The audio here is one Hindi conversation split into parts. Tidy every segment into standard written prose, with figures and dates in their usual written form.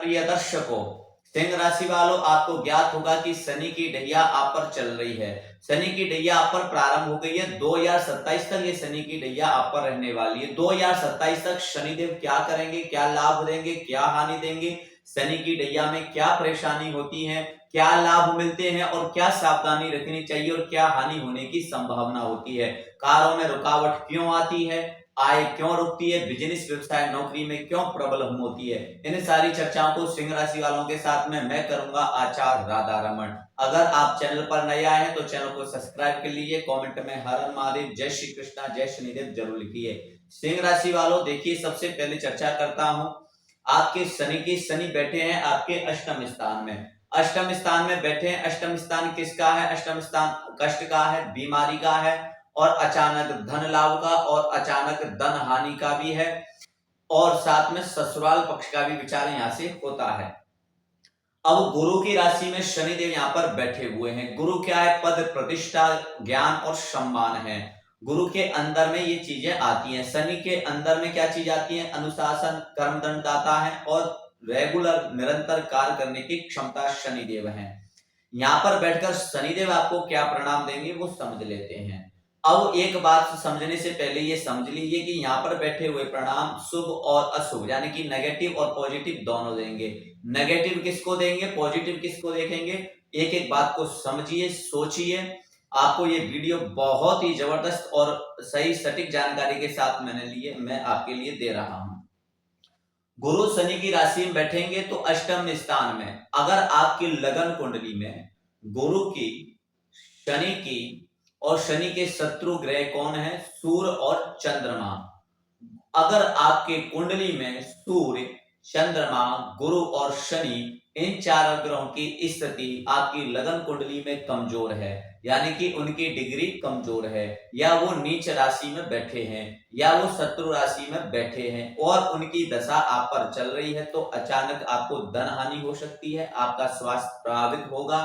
प्रिय दर्शकों, सिंह राशि वालों, आपको ज्ञात होगा कि शनि की ढैया आप पर चल रही है। शनि की ढैया आप पर प्रारंभ हो गई है। 2027 तक ये शनि की ढैया आप पर रहने वाली है। 2027 तक शनिदेव क्या करेंगे, क्या लाभ देंगे, क्या हानि देंगे, शनि की ढैया में क्या परेशानी होती है, क्या लाभ मिलते हैं और क्या सावधानी रखनी चाहिए और क्या हानि होने की संभावना होती है, कार्यों में रुकावट क्यों आती है, आय क्यों रुकती है, बिजनेस व्यवसाय नौकरी में क्यों प्रॉब्लम होती है, इन सारी चर्चाओं को सिंह राशि वालों के साथ में मैं करूंगा आचार्य राधा रमन। अगर आप चैनल पर नए आए हैं तो चैनल को सब्सक्राइब कर लीजिए, कमेंट में हर हर महादेव, जय श्री कृष्णा, जय शनिदेव जरूर लिखिए। सिंह राशि वालों, देखिए सबसे पहले चर्चा करता हूं आपके शनि की। शनि बैठे हैं आपके अष्टम स्थान में। अष्टम स्थान में बैठे हैं। अष्टम स्थान किसका है? अष्टम स्थान कष्ट का है, बीमारी का है और अचानक धन लाभ का और अचानक धन हानि का भी है और साथ में ससुराल पक्ष का भी विचार यहां से होता है। अब गुरु की राशि में शनिदेव यहां पर बैठे हुए हैं। गुरु क्या है? पद, प्रतिष्ठा, ज्ञान और सम्मान है। गुरु के अंदर में ये चीजें आती हैं। शनि के अंदर में क्या चीज आती है? अनुशासन, कर्मदंड दाता है और रेगुलर निरंतर कार्य करने की क्षमता शनिदेव है। यहां पर बैठकर शनिदेव आपको क्या परिणाम देंगे वो समझ लेते हैं। अब एक बात समझने से पहले ये समझ लीजिए कि यहाँ पर बैठे हुए परिणाम शुभ और अशुभ यानी कि नेगेटिव और पॉजिटिव दोनों देंगे। नेगेटिव किसको देंगे, पॉजिटिव किसको देखेंगे, एक एक बात को समझिए, सोचिए। आपको ये वीडियो बहुत ही जबरदस्त और सही सटीक जानकारी के साथ मैं आपके लिए दे रहा हूं। गुरु शनि की राशि में बैठेंगे तो अष्टम स्थान में अगर आपकी लगन कुंडली में गुरु की, शनि की और शनि के शत्रु ग्रह कौन है? सूर्य और चंद्रमा। अगर आपके कुंडली में सूर्य, चंद्रमा, गुरु और शनि इन चार ग्रहों की स्थिति आपकी लगन कुंडली में कमजोर है यानी कि उनकी डिग्री कमजोर है, या वो नीच राशि में बैठे हैं या वो शत्रु राशि में बैठे हैं और उनकी दशा आप पर चल रही है, तो अचानक आपको धन हानि हो सकती है, आपका स्वास्थ्य प्रभावित होगा,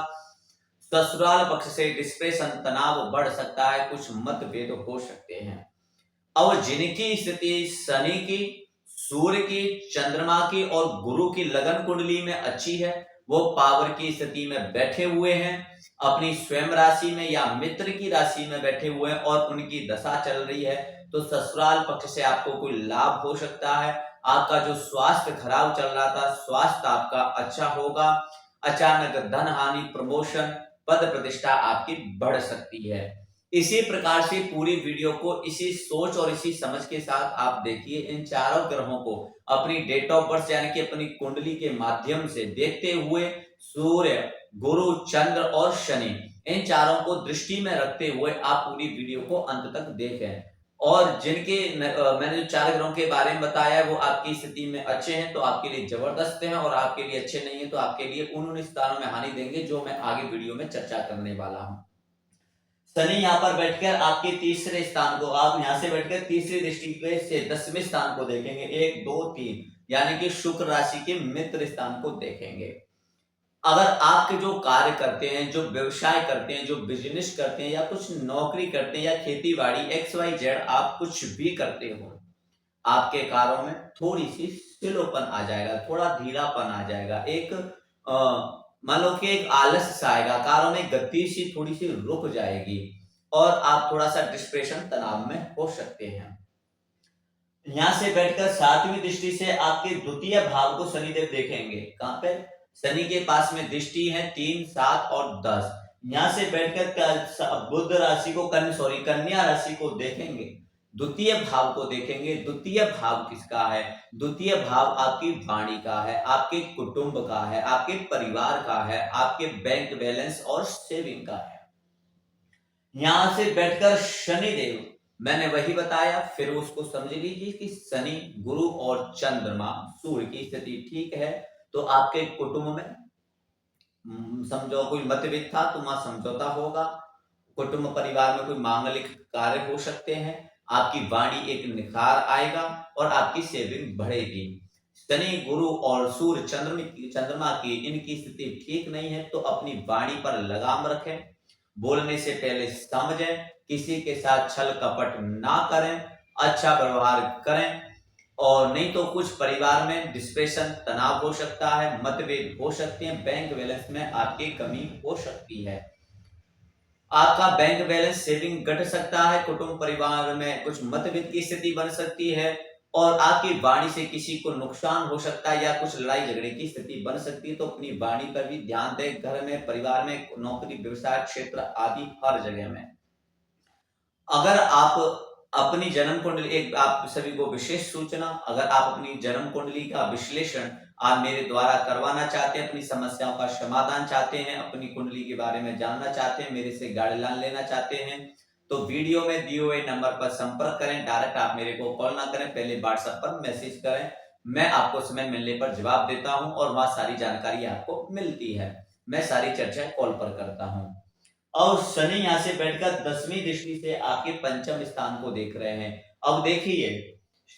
ससुराल पक्ष से डिस्प्रेशन, तनाव बढ़ सकता है, कुछ मतभेद हो सकते हैं। अब जिनकी स्थिति शनि की, सूर्य की, चंद्रमा की और गुरु की लगन कुंडली में अच्छी है, वो पावर की स्थिति में बैठे हुए हैं, अपनी स्वयं राशि में या मित्र की राशि में बैठे हुए हैं और उनकी दशा चल रही है, तो ससुराल पक्ष से आपको कोई लाभ हो सकता है। आपका जो स्वास्थ्य खराब चल रहा था, स्वास्थ्य आपका अच्छा होगा। अचानक धन हानि, प्रमोशन, पद प्रतिष्ठा आपकी बढ़ सकती है। इसी प्रकार से पूरी वीडियो को इसी सोच और इसी समझ के साथ आप देखिए। इन चारों ग्रहों को अपनी डेट ऑफ बर्थ यानी कि अपनी कुंडली के माध्यम से देखते हुए सूर्य, गुरु, चंद्र और शनि इन चारों को दृष्टि में रखते हुए आप पूरी वीडियो को अंत तक देखें। और जिनके मैंने जो चार ग्रहों के बारे में बताया है वो आपकी स्थिति में अच्छे हैं तो आपके लिए जबरदस्त हैं, और आपके लिए अच्छे नहीं है तो आपके लिए उन स्थानों में हानि देंगे जो मैं आगे वीडियो में चर्चा करने वाला हूं। शनि यहाँ पर बैठकर आपके तीसरे स्थान को, आप यहां से बैठकर तीसरी दृष्टि से 10वें स्थान को देखेंगे, 1 2 3 यानी कि शुक्र राशि के मित्र स्थान को देखेंगे। अगर आपके जो कार्य करते हैं, जो व्यवसाय करते हैं, जो बिजनेस करते हैं या कुछ नौकरी करते हैं या खेती बाड़ी XYZ आप कुछ भी करते हो, आपके कार्यों में थोड़ी सी स्लोपन आ जाएगा, थोड़ा धीरापन आ जाएगा, एक मान लो कि एक आलस सा आएगा, कार्यों में गति सी थोड़ी सी रुक जाएगी और आप थोड़ा सा डिस्प्रेशन, तनाव में हो सकते हैं। यहां से बैठकर 7वीं दृष्टि से आपके द्वितीय भाव को शनिदेव देखेंगे। कहां पे? शनि के पास में दृष्टि है 3 7 और 10। यहां से बैठकर बुध राशि को कन्या राशि को देखेंगे, द्वितीय भाव को देखेंगे। द्वितीय भाव किसका है? द्वितीय भाव आपकी वाणी का है, आपके कुटुंब का है, आपके परिवार का है, आपके बैंक बैलेंस और सेविंग का है। यहां से बैठकर शनिदेव, मैंने वही बताया, फिर उसको समझ लीजिए कि शनि, गुरु और चंद्रमा, सूर्य की स्थिति ठीक है तो आपके कुटुंब में समझो कोई मतभेद था तो वहां समझौता होगा, कुटुंब परिवार में कोई मांगलिक कार्य हो सकते हैं, आपकी वाणी एक निखार आएगा और आपकी सेविंग बढ़ेगी। शनि, गुरु और सूर्य, चंद्रमा की इनकी स्थिति ठीक नहीं है तो अपनी वाणी पर लगाम रखें, बोलने से पहले समझें, किसी के साथ छल कपट ना करें, अच्छा व्यवहार करें, और नहीं तो कुछ परिवार में डिस्प्रेशन, तनाव हो सकता है, मतभेद हो सकते हैं, बैंक बैलेंस में आपकी कमी हो सकती है। आपका बैंक बैलेंस सेविंग घट सकता है, कुटुंब परिवार में कुछ मतभेद की स्थिति बन सकती है और आपकी वाणी से किसी को नुकसान हो सकता है या कुछ लड़ाई झगड़े की स्थिति बन सकती है। तो अपनी वाणी पर भी ध्यान दें, घर में, परिवार में, नौकरी, व्यवसाय क्षेत्र आदि हर जगह में। अगर आप अपनी जन्म कुंडली, एक आप सभी को विशेष सूचना, अगर आप अपनी जन्म कुंडली का विश्लेषण आप मेरे द्वारा करवाना चाहते हैं, अपनी समस्याओं का समाधान चाहते हैं, अपनी कुंडली के बारे में जानना चाहते हैं, मेरे से गाइडलाइन लेना चाहते हैं, तो वीडियो में दिए हुए नंबर पर संपर्क करें। डायरेक्ट आप मेरे को कॉल ना करें, पहले व्हाट्सएप पर मैसेज करें। मैं आपको समय मिलने पर जवाब देता हूं और वहां सारी जानकारी आपको मिलती है। मैं सारी चर्चा कॉल पर करता हूं। और शनि यहां से बैठकर 10वीं दृष्टि से आपके पंचम स्थान को देख रहे हैं। अब देखिए,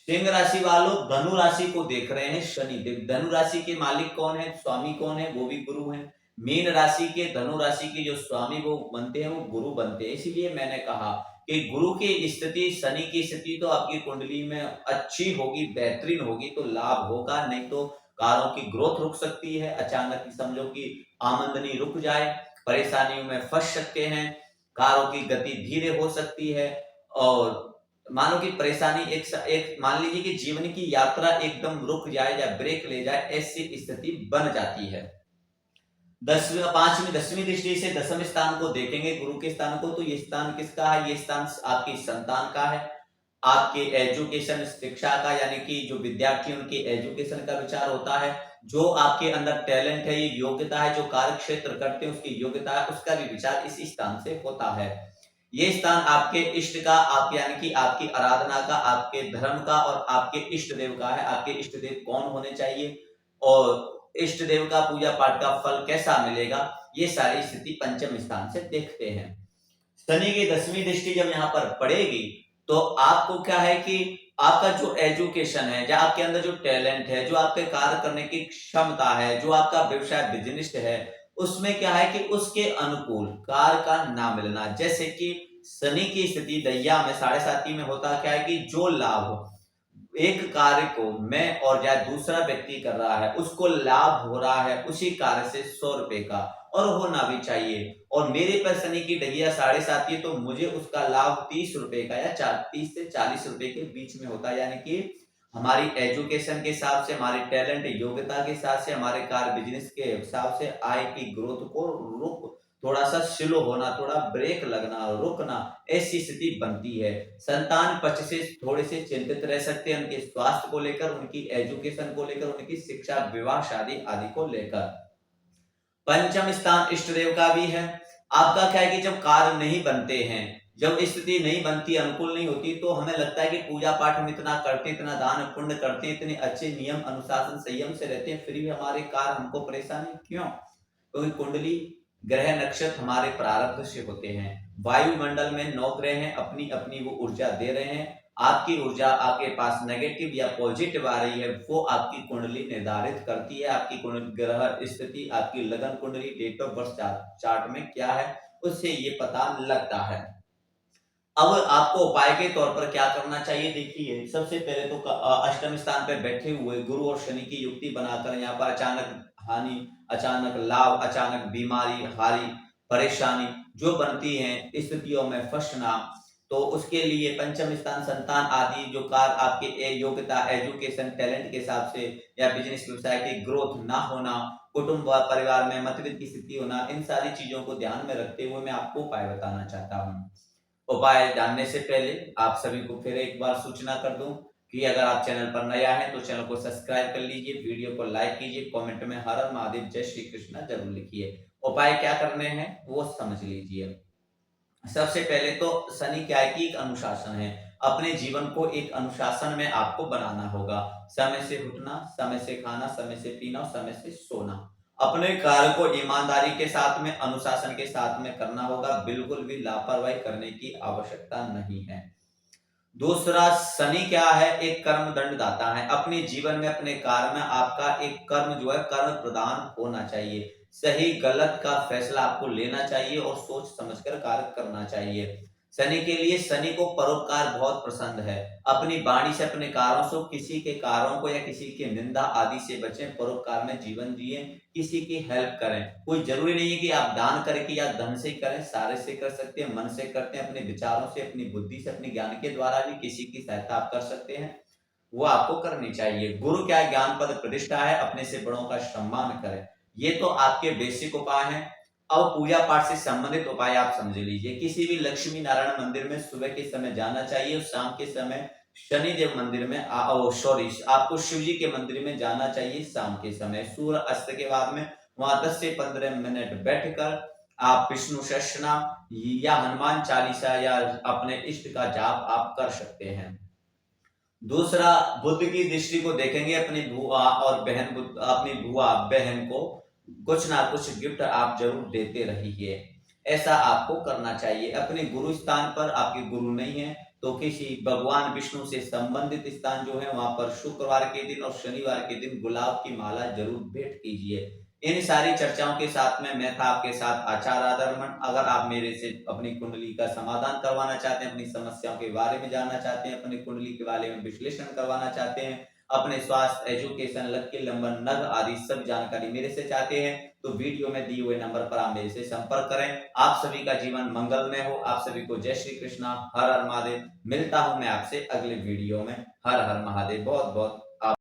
सिंह राशि वालों, धनु राशि को देख रहे हैं शनि देव। धनु राशि के मालिक कौन है, स्वामी कौन है, वो भी गुरु है। मीन राशि के, धनु राशि के जो स्वामी वो बनते हैं, वो गुरु बनते हैं। इसीलिए मैंने कहा कि गुरु की स्थिति, शनि की स्थिति तो आपकी कुंडली में अच्छी होगी, बेहतरीन होगी तो लाभ होगा, नहीं तो कारों की ग्रोथ रुक सकती है। अचानक समझो कि आमदनी रुक जाए, परेशानियों में फंस सकते हैं, कारों की गति धीरे हो सकती है और मानो कि परेशानी एक मान लीजिए कि जीवन की यात्रा एकदम रुक जाए या ब्रेक ले जाए, ऐसी स्थिति बन जाती है। 10वीं दृष्टि से दसम स्थान को देखेंगे, गुरु के स्थान को, तो ये स्थान किसका है, ये स्थान आपकी संतान का है, आपके एजुकेशन, शिक्षा का, यानी कि जो विद्यार्थी उनके एजुकेशन का विचार होता है। जो आपके अंदर टैलेंट है, ये योग्यता है, जो कार्य क्षेत्र करते हैं उसकी योग्यता है, उसका भी विचार इस स्थान से होता है। ये स्थान आपके इष्ट का, आप यानी कि आपकी आराधना का, आपके धर्म का और आपके इष्ट देव का है। आपके इष्ट देव कौन होने चाहिए और इष्ट देव का पूजा पाठ का फल कैसा मिलेगा, ये सारी स्थिति पंचम स्थान से देखते हैं। शनि की 10वीं दृष्टि जब यहाँ पर पड़ेगी तो आपको क्या है कि आपका जो एजुकेशन है, या आपके अंदर जो टैलेंट है, जो आपके कार्य करने की क्षमता है, जो आपका व्यवसाय बिजनेस है, उसमें क्या है कि उसके अनुकूल कार्य का ना मिलना। जैसे कि शनि की स्थिति दैया में, 7.5 में होता क्या है कि जो लाभ एक कार्य को मैं और या दूसरा व्यक्ति कर रहा है, उसको लाभ हो रहा है उसी कार्य से 100 रुपए का, और होना भी चाहिए। और मेरे पर शनि की ढैया 7.5 है तो मुझे उसका लाभ 30 रुपए का या 30 से 40 रुपए के बीच में होता है। यानी कि हमारी एजुकेशन के हिसाब से, हमारे टैलेंट, योग्यता के हिसाब से, हमारे कार बिजनेस के हिसाब से आय की ग्रोथ को रुक, थोड़ा सा स्लो होना, थोड़ा ब्रेक लगना, रुकना, ऐसी स्थिति बनती है। संतान पक्ष से थोड़े से चिंतित रह सकते हैं, उनके स्वास्थ्य को लेकर, उनकी एजुकेशन को लेकर, उनकी शिक्षा, विवाह, शादी आदि को लेकर। पंचम स्थान इष्ट देव का भी है। आपका क्या है कि जब कार्य नहीं बनते हैं, जब स्थिति नहीं बनती, अनुकूल नहीं होती, तो हमें लगता है कि पूजा पाठ हम इतना करते, इतना दान पुण्य करते, इतने अच्छे नियम अनुशासन संयम से रहते हैं, फिर भी हमारे कार्य हमको परेशानी क्यों? क्योंकि कुंडली, ग्रह, नक्षत्र हमारे प्रारब्ध से होते हैं। वायुमंडल में 9 ग्रह हैं, अपनी अपनी वो ऊर्जा दे रहे हैं। आपकी ऊर्जा आपके पास नेगेटिव या पॉजिटिव आ रही है, वो आपकी कुंडली निर्धारित करती है। आपकी ग्रह स्थिति, आपकी लगन कुंडली, डेट ऑफ बर्थ चार्ट में क्या है, उससे ये पता लगता है। अब आपको उपाय के तौर पर क्या करना चाहिए, देखिए सबसे पहले तो अष्टम स्थान पर बैठे हुए गुरु और शनि की युक्ति बनाकर यहाँ पर अचानक हानि, अचानक लाभ, अचानक बीमारी, हारी, परेशानी जो बनती है, स्थितियों में फंसना, तो उसके लिए पंचम स्थान संतान आदि जो कार्य आपके योग्यता, एजुकेशन, टैलेंट के हिसाब से, या बिजनेस व्यवसाय की ग्रोथ ना होना, कुटुंब परिवार में मतभेद की स्थिति होना, इन सारी चीजों को ध्यान में रखते हुए मैं आपको उपाय बताना चाहता हूँ। उपाय जानने से पहले आप सभी को फिर एक बार सूचना कर दूं कि अगर आप चैनल पर नया है तो चैनल को सब्सक्राइब कर लीजिए, वीडियो को लाइक कीजिए, कमेंट में हर हर महादेव, जय श्री कृष्ण जरूर लिखिए। उपाय क्या करने हैं वो समझ लीजिए। सबसे पहले तो शनि क्या है कि एक अनुशासन है, अपने जीवन को एक अनुशासन में आपको बनाना होगा। समय से उठना, समय से खाना, समय से पीना और समय से सोना। अपने कार्य को ईमानदारी के साथ में, अनुशासन के साथ में करना होगा, बिल्कुल भी लापरवाही करने की आवश्यकता नहीं है। दूसरा, शनि क्या है, एक कर्म दंड दाता है। अपने जीवन में, अपने कार्य में आपका एक कर्म जो है, कर्म प्रदान होना चाहिए। सही गलत का फैसला आपको लेना चाहिए और सोच समझकर कार्य करना चाहिए। शनि के लिए, शनि को परोपकार बहुत पसंद है। अपनी वाणी से, अपने कार्यों से किसी के कार्यों को या किसी की निंदा आदि से बचें, परोपकार में जीवन जिए, किसी की हेल्प करें। कोई जरूरी नहीं है कि आप दान करके या धन से करें, सारे से कर सकते हैं, मन से करते हैं, अपने विचारों से, अपनी बुद्धि से, अपने ज्ञान के द्वारा भी किसी की सहायता आप कर सकते हैं, वो आपको करनी चाहिए। गुरु क्या है? ज्ञान पद प्रतिष्ठा है, अपने से बड़ों का सम्मान करें। ये तो आपके बेसिक उपाय हैं। अब पूजा पाठ से संबंधित उपाय आप समझ लीजिए। किसी भी लक्ष्मी नारायण मंदिर में सुबह के समय जाना चाहिए और शाम के समय शनि देव मंदिर में सॉरी, आपको शिव जी के मंदिर में जाना चाहिए शाम के समय सूर्य अस्त के बाद में। वहां 10 से 15 मिनट बैठकर आप विष्णु सहस्त्रनाम या हनुमान चालीसा या अपने इष्ट का जाप आप कर सकते हैं। दूसरा, बुद्ध की दृष्टि को देखेंगे, अपनी बुआ और बहन, अपनी बुआ बहन को कुछ ना कुछ गिफ्ट आप जरूर देते रहिए, ऐसा आपको करना चाहिए। अपने गुरु स्थान पर, आपके गुरु नहीं है तो किसी भगवान विष्णु से संबंधित स्थान जो है वहां पर शुक्रवार के दिन और शनिवार के दिन गुलाब की माला जरूर भेंट कीजिए। इन सारी चर्चाओं के साथ में मैं था आपके साथ आचार्य आदर्मन। अगर आप मेरे से अपनी कुंडली का समाधान करवाना चाहते हैं, अपनी समस्याओं के बारे में जानना चाहते हैं, अपनी कुंडली के बारे में विश्लेषण करवाना चाहते हैं, अपने स्वास्थ्य, एजुकेशन, लक्की नंबर, नग आदि सब जानकारी मेरे से चाहते हैं, तो वीडियो में दिए हुए नंबर पर आप मेरे से संपर्क करें। आप सभी का जीवन मंगलमय हो। आप सभी को जय श्री कृष्णा, हर हर महादेव। मिलता हूं मैं आपसे अगले वीडियो में। हर हर महादेव। बहुत बहुत